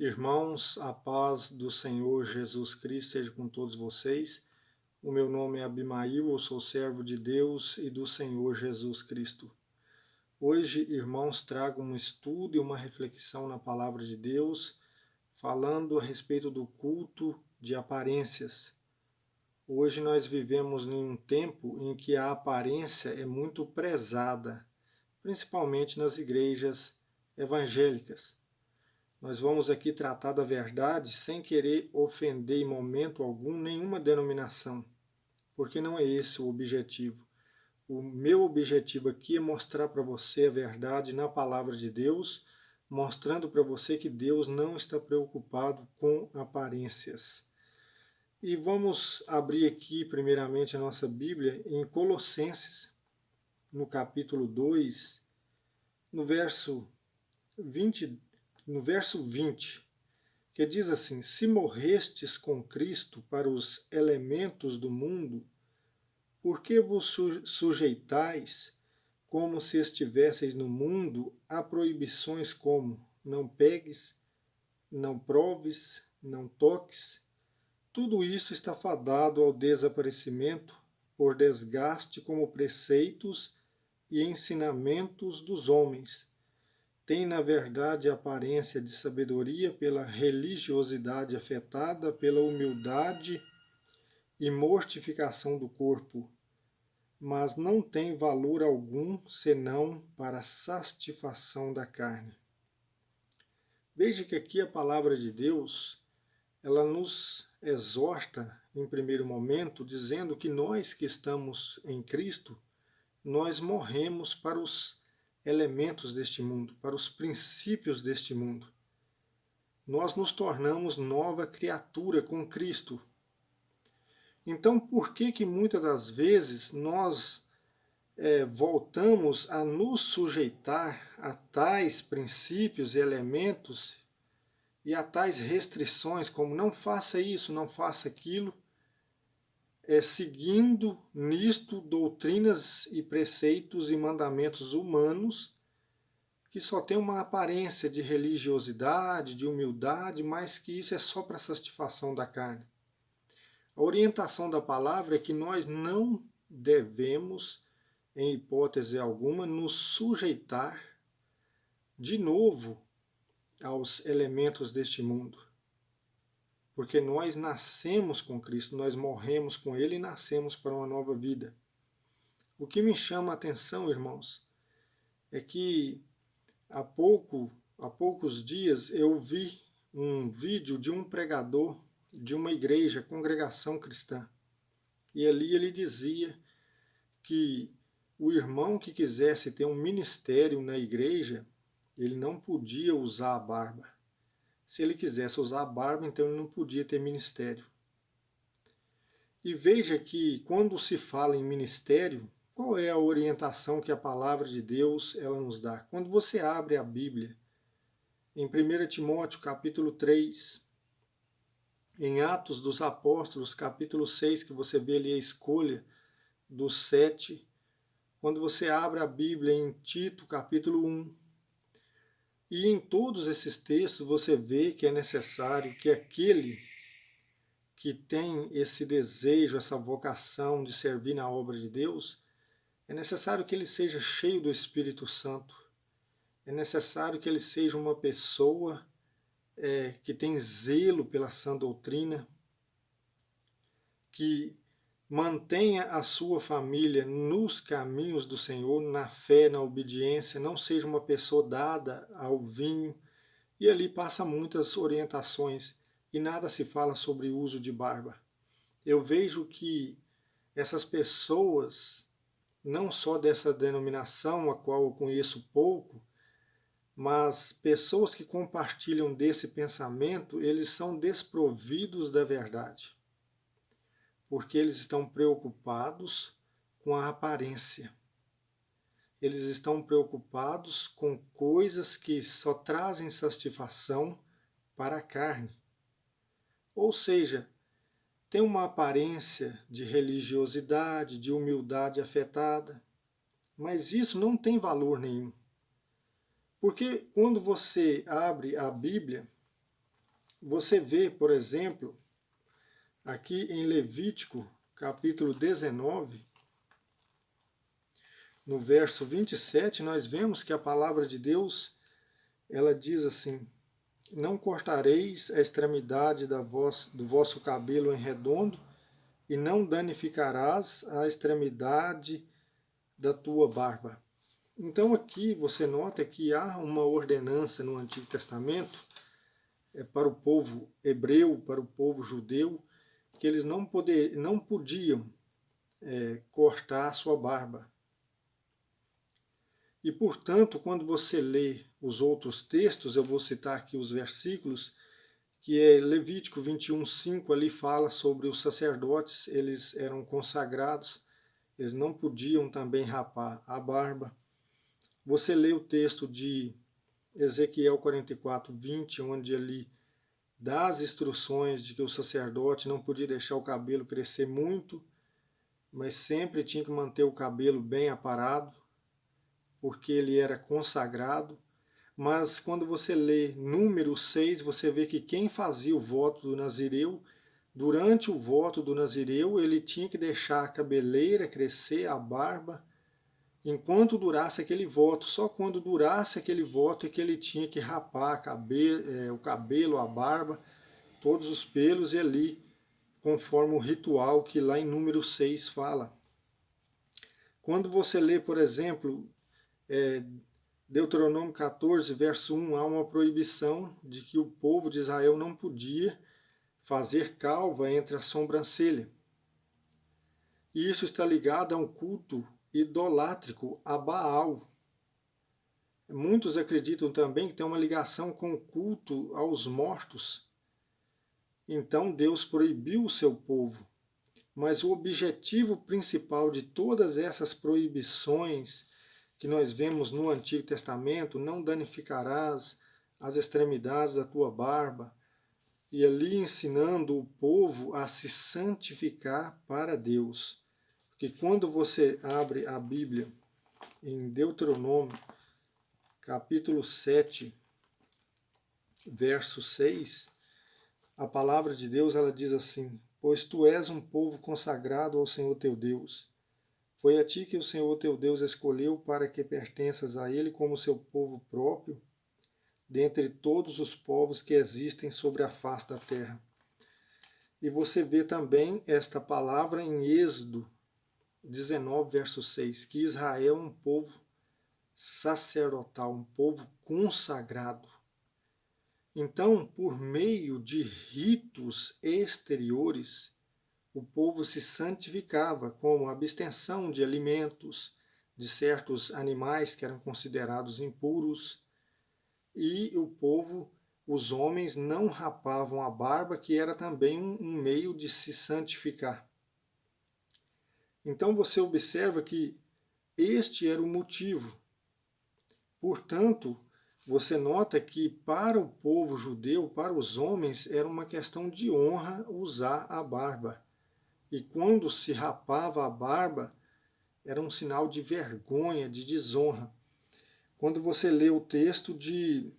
Irmãos, a paz do Senhor Jesus Cristo seja com todos vocês. O meu nome é Abimail, eu sou servo de Deus e do Senhor Jesus Cristo. Hoje, irmãos, trago um estudo e uma reflexão na palavra de Deus, falando a respeito do culto de aparências. Hoje nós vivemos em um tempo em que a aparência é muito prezada, principalmente nas igrejas evangélicas. Nós vamos aqui tratar da verdade sem querer ofender em momento algum nenhuma denominação, porque não é esse o objetivo. O meu objetivo aqui é mostrar para você a verdade na palavra de Deus, mostrando para você que Deus não está preocupado com aparências. E vamos abrir aqui primeiramente a nossa Bíblia em Colossenses, no capítulo 2, no verso 20, que diz assim: se morrestes com Cristo para os elementos do mundo, por que vos sujeitais, como se estivesseis no mundo, a proibições como não pegues, não proves, não toques? Tudo isso está fadado ao desaparecimento por desgaste como preceitos e ensinamentos dos homens. Tem, na verdade, a aparência de sabedoria pela religiosidade afetada pela humildade e mortificação do corpo, mas não tem valor algum senão para a satisfação da carne. Veja que aqui a palavra de Deus, ela nos exorta, em primeiro momento, dizendo que nós que estamos em Cristo, nós morremos para os elementos deste mundo, para os princípios deste mundo. Nós nos tornamos nova criatura com Cristo. Então, por que muitas das vezes nós voltamos a nos sujeitar a tais princípios e elementos e a tais restrições, como não faça isso, não faça aquilo, seguindo nisto doutrinas e preceitos e mandamentos humanos que só tem uma aparência de religiosidade, de humildade, mas que isso é só para satisfação da carne. A orientação da palavra é que nós não devemos, em hipótese alguma, nos sujeitar de novo aos elementos deste mundo. Porque nós nascemos com Cristo, nós morremos com Ele e nascemos para uma nova vida. O que me chama a atenção, irmãos, é que há poucos dias eu vi um vídeo de um pregador de uma igreja, congregação cristã. E ali ele dizia que o irmão que quisesse ter um ministério na igreja, ele não podia usar a barba. Se ele quisesse usar a barba, então ele não podia ter ministério. E veja que quando se fala em ministério, qual é a orientação que a palavra de Deus ela nos dá? Quando você abre a Bíblia, em 1 Timóteo capítulo 3, em Atos dos Apóstolos capítulo 6, que você vê ali a escolha dos 7, quando você abre a Bíblia em Tito capítulo 1, e em todos esses textos você vê que é necessário que aquele que tem esse desejo, essa vocação de servir na obra de Deus, é necessário que ele seja cheio do Espírito Santo. É necessário que ele seja uma pessoa que tem zelo pela sã doutrina, que mantenha a sua família nos caminhos do Senhor, na fé, na obediência, não seja uma pessoa dada ao vinho. E ali passa muitas orientações e nada se fala sobre o uso de barba. Eu vejo que essas pessoas, não só dessa denominação, a qual eu conheço pouco, mas pessoas que compartilham desse pensamento, eles são desprovidos da verdade, porque eles estão preocupados com a aparência. Eles estão preocupados com coisas que só trazem satisfação para a carne. Ou seja, tem uma aparência de religiosidade, de humildade afetada, mas isso não tem valor nenhum. Porque quando você abre a Bíblia, você vê, por exemplo, aqui em Levítico, capítulo 19, no verso 27, nós vemos que a palavra de Deus, ela diz assim: não cortareis a extremidade do vosso cabelo em redondo, e não danificarás a extremidade da tua barba. Então aqui você nota que há uma ordenança no Antigo Testamento para o povo hebreu, para o povo judeu, que eles não podiam cortar a sua barba. E, portanto, quando você lê os outros textos, eu vou citar aqui os versículos, que é Levítico 21:5, ali fala sobre os sacerdotes, eles eram consagrados, eles não podiam também rapar a barba. Você lê o texto de Ezequiel 44:20, onde ele dá as instruções de que o sacerdote não podia deixar o cabelo crescer muito, mas sempre tinha que manter o cabelo bem aparado, porque ele era consagrado. Mas quando você lê Número 6, você vê que quem fazia o voto do Nazireu, durante o voto do Nazireu, ele tinha que deixar a cabeleira crescer, a barba, enquanto durasse aquele voto. Só quando durasse aquele voto é que ele tinha que rapar o cabelo, a barba, todos os pelos, e ali, conforme o ritual que lá em Número 6 fala. Quando você lê, por exemplo, Deuteronômio 14, verso 1, há uma proibição de que o povo de Israel não podia fazer calva entre a sobrancelha. E isso está ligado a um culto idolátrico a Baal. Muitos acreditam também que tem uma ligação com o culto aos mortos. Então Deus proibiu o seu povo. Mas o objetivo principal de todas essas proibições que nós vemos no Antigo Testamento, não danificarás as extremidades da tua barba, e ali ensinando o povo a se santificar para Deus. Porque quando você abre a Bíblia em Deuteronômio, capítulo 7, verso 6, a palavra de Deus ela diz assim: pois tu és um povo consagrado ao Senhor teu Deus. Foi a ti que o Senhor teu Deus escolheu para que pertenças a Ele como seu povo próprio, dentre todos os povos que existem sobre a face da terra. E você vê também esta palavra em Êxodo 19, verso 6, que Israel é um povo sacerdotal, um povo consagrado. Então, por meio de ritos exteriores, o povo se santificava, como a abstenção de alimentos, de certos animais que eram considerados impuros, e o povo, os homens, não rapavam a barba, que era também um meio de se santificar. Então você observa que este era o motivo. Portanto, você nota que para o povo judeu, para os homens, era uma questão de honra usar a barba. E quando se rapava a barba, era um sinal de vergonha, de desonra. Quando você lê o texto de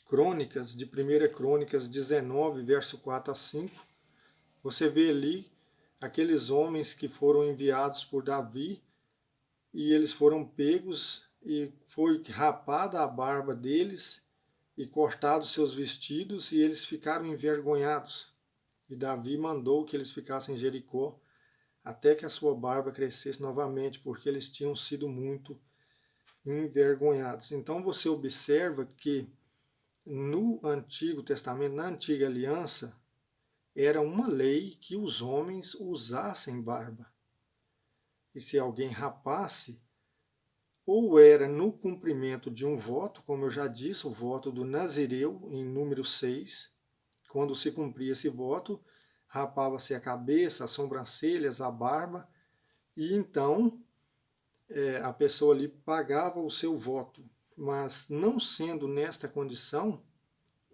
Crônicas, de 1 Crônicas 19, verso 4 a 5, você vê ali aqueles homens que foram enviados por Davi, e eles foram pegos, e foi rapada a barba deles, e cortados seus vestidos, e eles ficaram envergonhados. E Davi mandou que eles ficassem em Jericó até que a sua barba crescesse novamente, porque eles tinham sido muito envergonhados. Então você observa que no Antigo Testamento, na Antiga Aliança, era uma lei que os homens usassem barba. E se alguém rapasse, ou era no cumprimento de um voto, como eu já disse, o voto do Nazireu, em número 6, quando se cumpria esse voto, rapava-se a cabeça, as sobrancelhas, a barba, e então a pessoa ali pagava o seu voto. Mas não sendo nesta condição,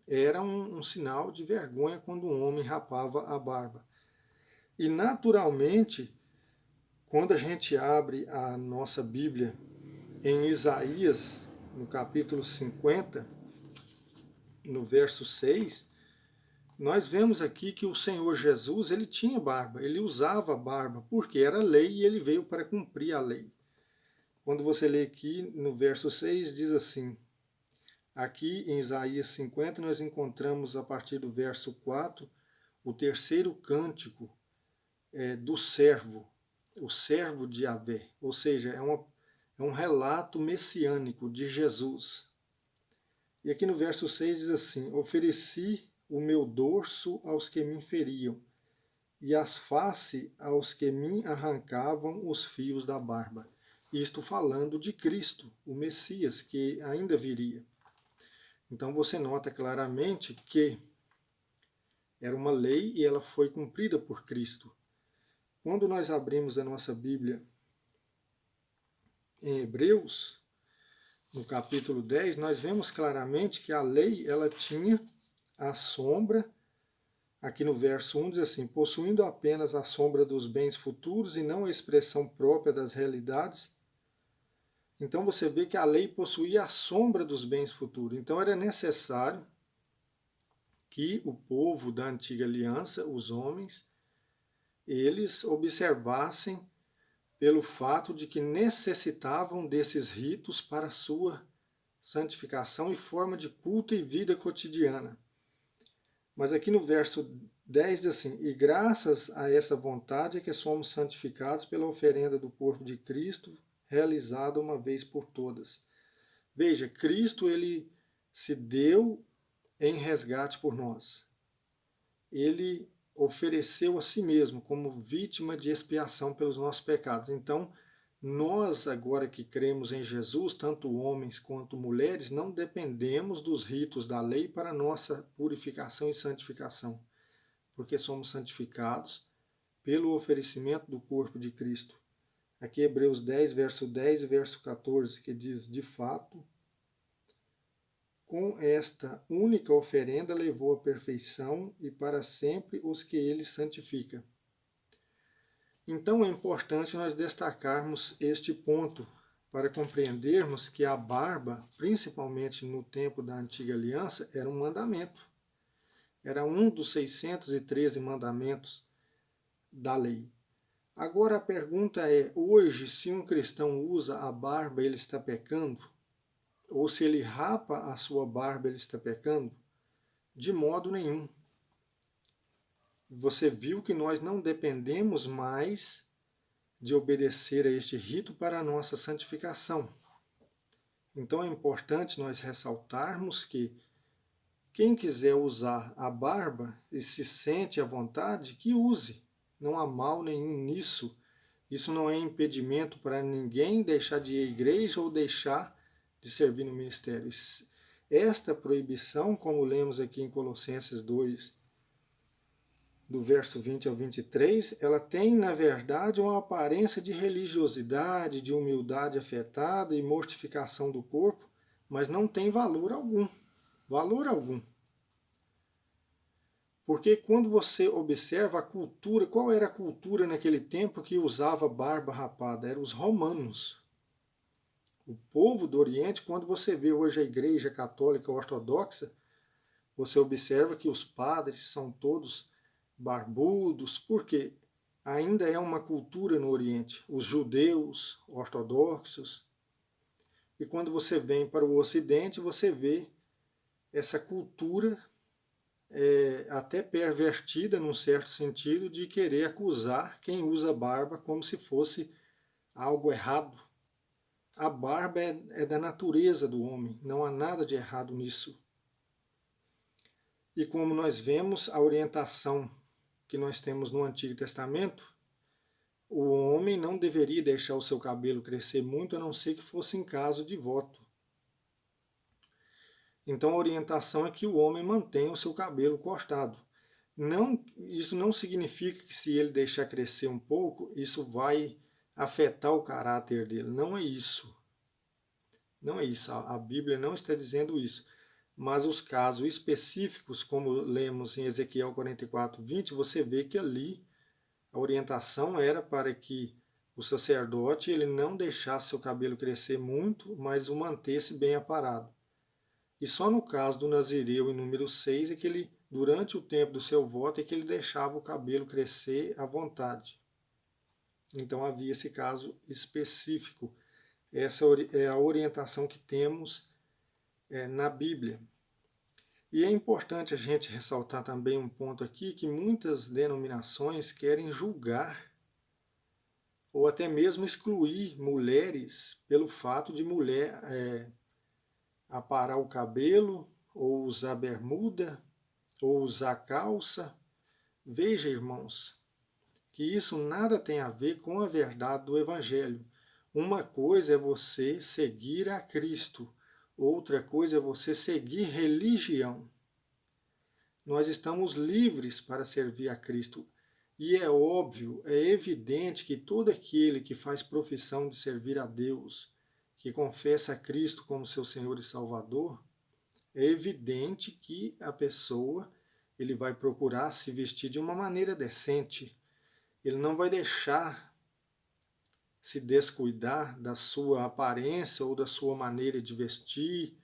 era um sinal de vergonha quando um homem rapava a barba. E naturalmente, quando a gente abre a nossa Bíblia em Isaías, no capítulo 50, no verso 6, nós vemos aqui que o Senhor Jesus, ele tinha barba, ele usava barba, porque era lei e ele veio para cumprir a lei. Quando você lê aqui no verso 6, diz assim, aqui em Isaías 50, nós encontramos a partir do verso 4, o terceiro cântico do servo, o servo de Yahvé, ou seja, é um relato messiânico de Jesus. E aqui no verso 6 diz assim, ofereci o meu dorso aos que me feriam, e as face aos que me arrancavam os fios da barba. Isto falando de Cristo, o Messias, que ainda viria. Então você nota claramente que era uma lei e ela foi cumprida por Cristo. Quando nós abrimos a nossa Bíblia em Hebreus, no capítulo 10, nós vemos claramente que a lei ela tinha a sombra. Aqui no verso 1 diz assim, possuindo apenas a sombra dos bens futuros e não a expressão própria das realidades. Então você vê que a lei possuía a sombra dos bens futuros. Então era necessário que o povo da antiga aliança, os homens, eles observassem pelo fato de que necessitavam desses ritos para sua santificação e forma de culto e vida cotidiana. Mas aqui no verso 10 diz assim, e graças a essa vontade é que somos santificados pela oferenda do corpo de Cristo, realizada uma vez por todas. Veja, Cristo ele se deu em resgate por nós. Ele ofereceu a si mesmo como vítima de expiação pelos nossos pecados. Então, nós agora que cremos em Jesus, tanto homens quanto mulheres, não dependemos dos ritos da lei para nossa purificação e santificação, porque somos santificados pelo oferecimento do corpo de Cristo. Aqui Hebreus 10, verso 10 e verso 14, que diz, de fato, com esta única oferenda levou à perfeição e para sempre os que ele santifica. Então é importante nós destacarmos este ponto para compreendermos que a barba, principalmente no tempo da antiga aliança, era um mandamento. Era um dos 613 mandamentos da lei. Agora a pergunta é, hoje, se um cristão usa a barba, ele está pecando? Ou se ele rapa a sua barba, ele está pecando? De modo nenhum. Você viu que nós não dependemos mais de obedecer a este rito para a nossa santificação. Então é importante nós ressaltarmos que quem quiser usar a barba e se sente à vontade, que use. Não há mal nenhum nisso. Isso não é impedimento para ninguém deixar de ir à igreja ou deixar de servir no ministério. Esta proibição, como lemos aqui em Colossenses 2, do verso 20 ao 23, ela tem, na verdade, uma aparência de religiosidade, de humildade afetada e mortificação do corpo, mas não tem valor algum. Valor algum. Porque quando você observa a cultura, qual era a cultura naquele tempo que usava barba rapada? Eram os romanos. O povo do Oriente, quando você vê hoje a igreja católica ortodoxa, você observa que os padres são todos barbudos, porque ainda é uma cultura no Oriente, os judeus ortodoxos. E quando você vem para o Ocidente, você vê essa cultura até pervertida, num certo sentido, de querer acusar quem usa barba como se fosse algo errado. A barba é da natureza do homem, não há nada de errado nisso. E como nós vemos, a orientação que nós temos no Antigo Testamento, o homem não deveria deixar o seu cabelo crescer muito, a não ser que fosse em caso de voto. Então a orientação é que o homem mantenha o seu cabelo cortado. Isso não significa que se ele deixar crescer um pouco, isso vai afetar o caráter dele. Não é isso. Não é isso. A Bíblia não está dizendo isso. Mas os casos específicos, como lemos em Ezequiel 44, 20, você vê que ali a orientação era para que o sacerdote ele não deixasse seu cabelo crescer muito, mas o mantesse bem aparado. E só no caso do Nazireu, em número 6, é que ele durante o tempo do seu voto é que ele deixava o cabelo crescer à vontade. Então havia esse caso específico. Essa é a orientação que temos na Bíblia. E é importante a gente ressaltar também um ponto aqui, que muitas denominações querem julgar ou até mesmo excluir mulheres pelo fato de mulher aparar o cabelo, ou usar bermuda, ou usar calça. Veja, irmãos, que isso nada tem a ver com a verdade do Evangelho. Uma coisa é você seguir a Cristo, outra coisa é você seguir religião. Nós estamos livres para servir a Cristo. E é óbvio, é evidente que todo aquele que faz profissão de servir a Deus, que confessa a Cristo como seu Senhor e Salvador, é evidente que a pessoa ele vai procurar se vestir de uma maneira decente. Ele não vai deixar se descuidar da sua aparência ou da sua maneira de vestir,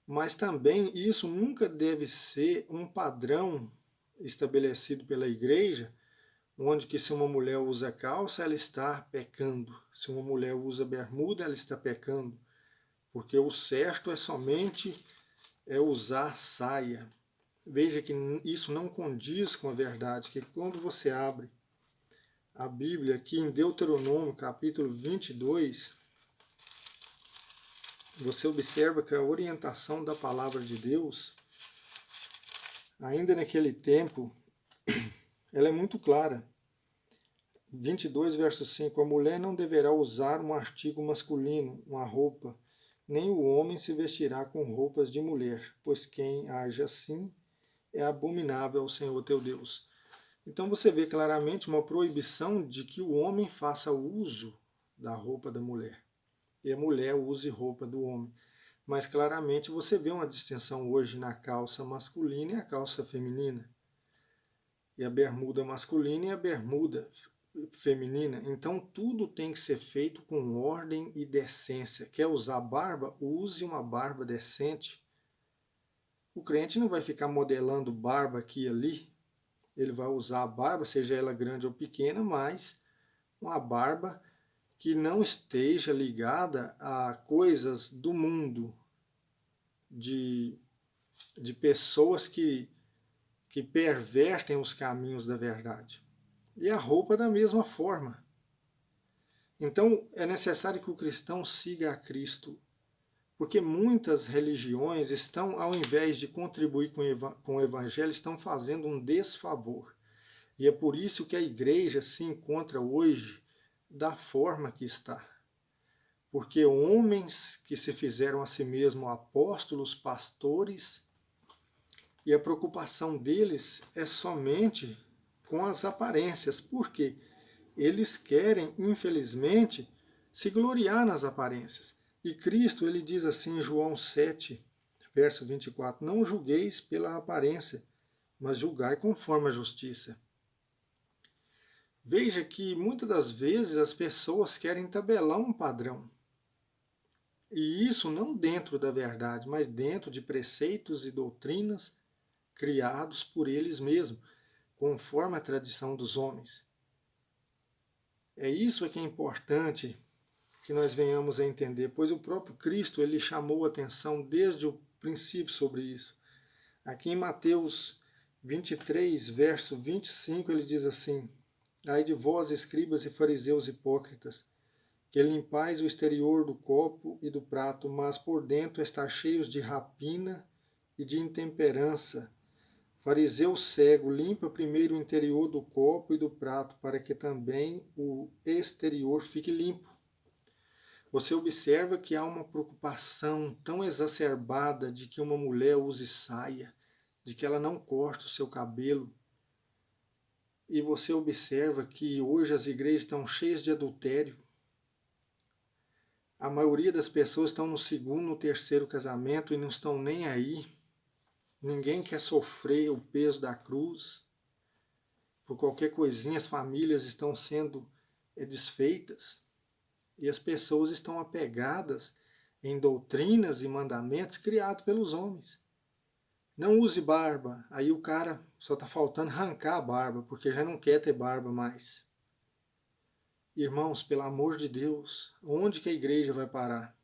mas também isso nunca deve ser um padrão estabelecido pela igreja, onde que se uma mulher usa calça, ela está pecando. Se uma mulher usa bermuda, ela está pecando. Porque o certo é somente usar saia. Veja que isso não condiz com a verdade, que quando você abre a Bíblia aqui em Deuteronômio, capítulo 22, você observa que a orientação da palavra de Deus, ainda naquele tempo, ela é muito clara. 22, verso 5, a mulher não deverá usar um artigo masculino, uma roupa, nem o homem se vestirá com roupas de mulher, pois quem age assim é abominável ao Senhor teu Deus. Então você vê claramente uma proibição de que o homem faça uso da roupa da mulher e a mulher use roupa do homem. Mas claramente você vê uma distinção hoje na calça masculina e a calça feminina, e a bermuda masculina e a bermuda feminina. Então tudo tem que ser feito com ordem e decência. Quer usar barba? Use uma barba decente. O crente não vai ficar modelando barba aqui e ali. Ele vai usar a barba, seja ela grande ou pequena, mas uma barba que não esteja ligada a coisas do mundo, de pessoas que pervertem os caminhos da verdade. E a roupa da mesma forma. Então é necessário que o cristão siga a Cristo, porque muitas religiões estão, ao invés de contribuir com o Evangelho, estão fazendo um desfavor. E é por isso que a igreja se encontra hoje da forma que está. Porque homens que se fizeram a si mesmos apóstolos, pastores, e a preocupação deles é somente com as aparências. Por quê? Eles querem, infelizmente, se gloriar nas aparências. E Cristo, ele diz assim em João 7, verso 24, não julgueis pela aparência, mas julgai conforme a justiça. Veja que muitas das vezes as pessoas querem tabelar um padrão. E isso não dentro da verdade, mas dentro de preceitos e doutrinas criados por eles mesmos, conforme a tradição dos homens. É isso que é importante que nós venhamos a entender, pois o próprio Cristo ele chamou a atenção desde o princípio sobre isso. Aqui em Mateus 23, verso 25, ele diz assim, ai de vós, escribas e fariseus hipócritas, que limpais o exterior do copo e do prato, mas por dentro está cheios de rapina e de intemperança. Fariseu cego, limpa primeiro o interior do copo e do prato, para que também o exterior fique limpo. Você observa que há uma preocupação tão exacerbada de que uma mulher use saia, de que ela não corte o seu cabelo. E você observa que hoje as igrejas estão cheias de adultério. A maioria das pessoas estão no segundo, no terceiro casamento e não estão nem aí. Ninguém quer sofrer o peso da cruz. Por qualquer coisinha as famílias estão sendo desfeitas. E as pessoas estão apegadas em doutrinas e mandamentos criados pelos homens. Não use barba. Aí o cara só está faltando arrancar a barba, porque já não quer ter barba mais. Irmãos, pelo amor de Deus, onde que a igreja vai parar?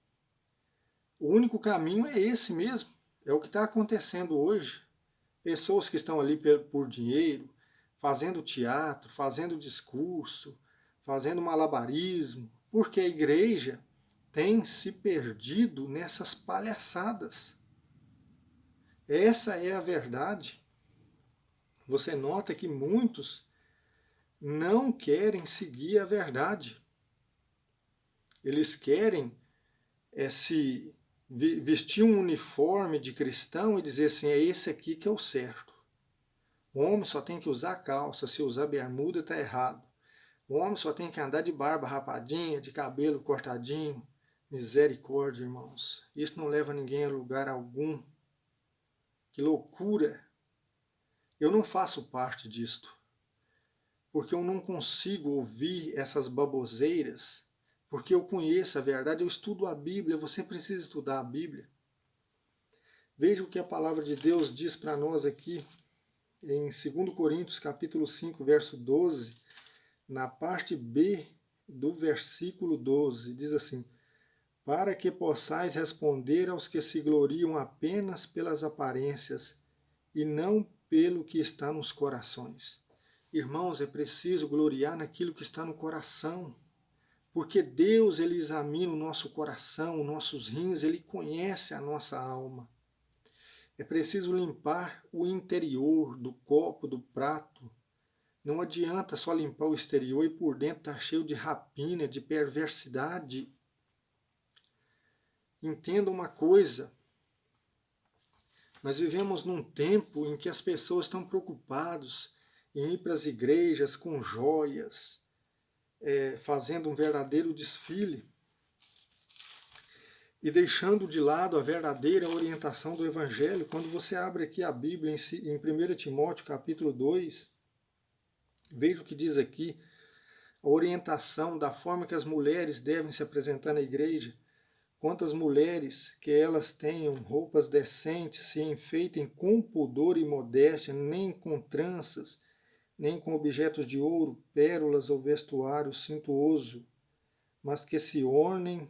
O único caminho é esse mesmo. É o que está acontecendo hoje. Pessoas que estão ali por dinheiro, fazendo teatro, fazendo discurso, fazendo malabarismo, porque a igreja tem se perdido nessas palhaçadas. Essa é a verdade. Você nota que muitos não querem seguir a verdade. Eles querem se vestir um uniforme de cristão e dizer assim, é esse aqui que é o certo. O homem só tem que usar calça, se usar bermuda está errado. O homem só tem que andar de barba rapadinha, de cabelo cortadinho. Misericórdia, irmãos. Isso não leva ninguém a lugar algum. Que loucura! Eu não faço parte disto, porque eu não consigo ouvir essas baboseiras, porque eu conheço a verdade, eu estudo a Bíblia, você precisa estudar a Bíblia. Veja o que a palavra de Deus diz para nós aqui, em 2 Coríntios capítulo 5, verso 12, na parte B do versículo 12, diz assim, para que possais responder aos que se gloriam apenas pelas aparências e não pelo que está nos corações. Irmãos, é preciso gloriar naquilo que está no coração, porque Deus, Ele examina o nosso coração, os nossos rins, Ele conhece a nossa alma. É preciso limpar o interior do copo, do prato. Não adianta só limpar o exterior e por dentro está cheio de rapina, de perversidade. Entenda uma coisa, nós vivemos num tempo em que as pessoas estão preocupadas em ir para as igrejas com joias, fazendo um verdadeiro desfile e deixando de lado a verdadeira orientação do Evangelho. Quando você abre aqui a Bíblia em 1 Timóteo capítulo 2, veja o que diz aqui, a orientação da forma que as mulheres devem se apresentar na igreja. Quantas mulheres que elas tenham roupas decentes, se enfeitem com pudor e modéstia, nem com tranças, nem com objetos de ouro, pérolas ou vestuário suntuoso, mas que se ornem,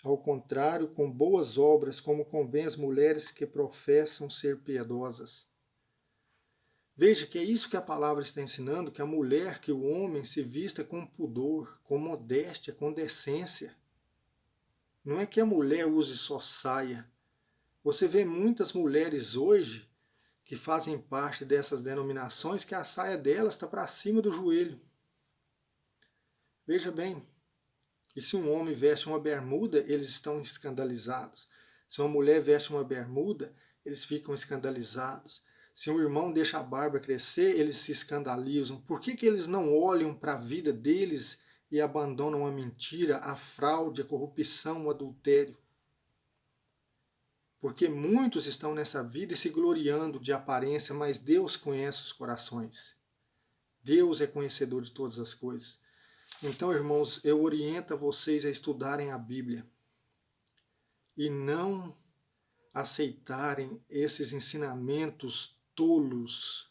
ao contrário, com boas obras, como convém às mulheres que professam ser piedosas. Veja que é isso que a palavra está ensinando, que a mulher, que o homem se vista com pudor, com modéstia, com decência. Não é que a mulher use só saia. Você vê muitas mulheres hoje que fazem parte dessas denominações que a saia delas está para cima do joelho. Veja bem, e se um homem veste uma bermuda, eles estão escandalizados. Se uma mulher veste uma bermuda, eles ficam escandalizados. Se um irmão deixa a barba crescer, eles se escandalizam. Por que eles não olham para a vida deles e abandonam a mentira, a fraude, a corrupção, o adultério? Porque muitos estão nessa vida se gloriando de aparência, mas Deus conhece os corações. Deus é conhecedor de todas as coisas. Então, irmãos, eu oriento vocês a estudarem a Bíblia e não aceitarem esses ensinamentos tolos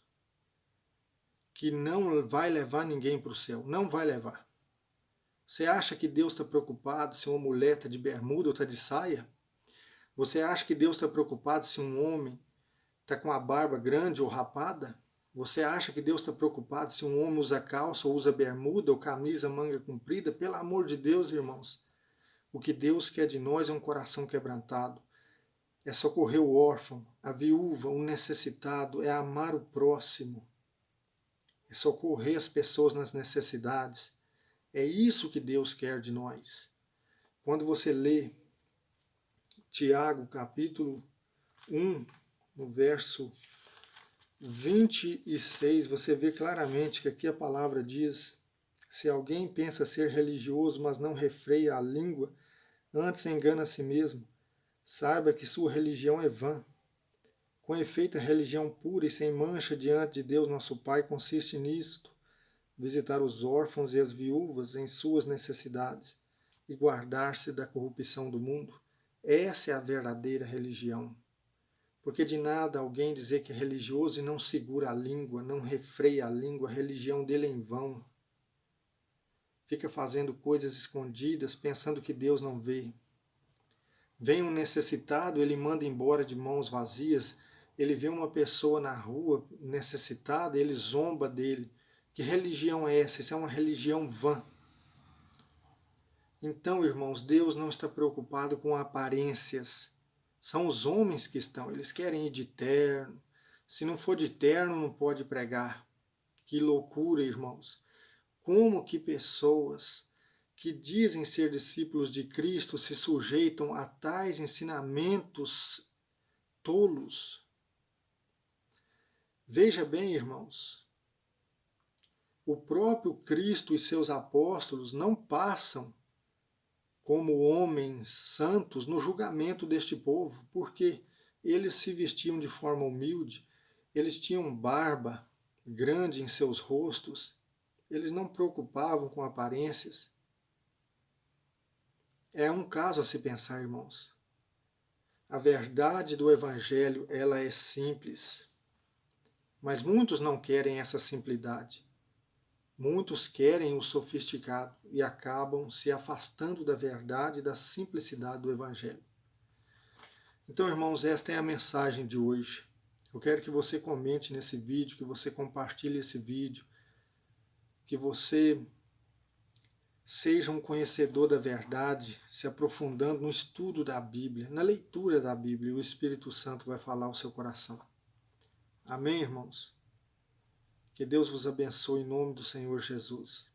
que não vai levar ninguém para o céu. Não vai levar. Você acha que Deus está preocupado se uma mulher está de bermuda ou está de saia? Você acha que Deus está preocupado se um homem está com a barba grande ou rapada? Você acha que Deus está preocupado se um homem usa calça ou usa bermuda ou camisa manga comprida? Pelo amor de Deus, irmãos. O que Deus quer de nós é um coração quebrantado. É socorrer o órfão, a viúva, o necessitado, é amar o próximo. É socorrer as pessoas nas necessidades. É isso que Deus quer de nós. Quando você lê Tiago, capítulo 1, no verso 26, você vê claramente que aqui a palavra diz: se alguém pensa ser religioso, mas não refreia a língua, antes engana a si mesmo, saiba que sua religião é vã. Com efeito, a religião pura e sem mancha diante de Deus nosso Pai consiste nisto: visitar os órfãos e as viúvas em suas necessidades e guardar-se da corrupção do mundo. Essa é a verdadeira religião. Porque de nada alguém dizer que é religioso e não segura a língua, não refreia a língua, a religião dele é em vão. Fica fazendo coisas escondidas, pensando que Deus não vê. Vem um necessitado, ele manda embora de mãos vazias. Ele vê uma pessoa na rua necessitada, ele zomba dele. Que religião é essa? Isso é uma religião vã. Então, irmãos, Deus não está preocupado com aparências. São os homens que estão, eles querem ir de terno. Se não for de terno, não pode pregar. Que loucura, irmãos. Como que pessoas que dizem ser discípulos de Cristo se sujeitam a tais ensinamentos tolos? Veja bem, irmãos, o próprio Cristo e seus apóstolos não passam como homens santos no julgamento deste povo, porque eles se vestiam de forma humilde, eles tinham barba grande em seus rostos, eles não preocupavam com aparências. É um caso a se pensar, irmãos. A verdade do Evangelho, ela é simples, mas muitos não querem essa simplicidade. Muitos querem o sofisticado e acabam se afastando da verdade e da simplicidade do Evangelho. Então, irmãos, esta é a mensagem de hoje. Eu quero que você comente nesse vídeo, que você compartilhe esse vídeo, que você seja um conhecedor da verdade, se aprofundando no estudo da Bíblia, na leitura da Bíblia, e o Espírito Santo vai falar ao seu coração. Amém, irmãos? Que Deus vos abençoe em nome do Senhor Jesus.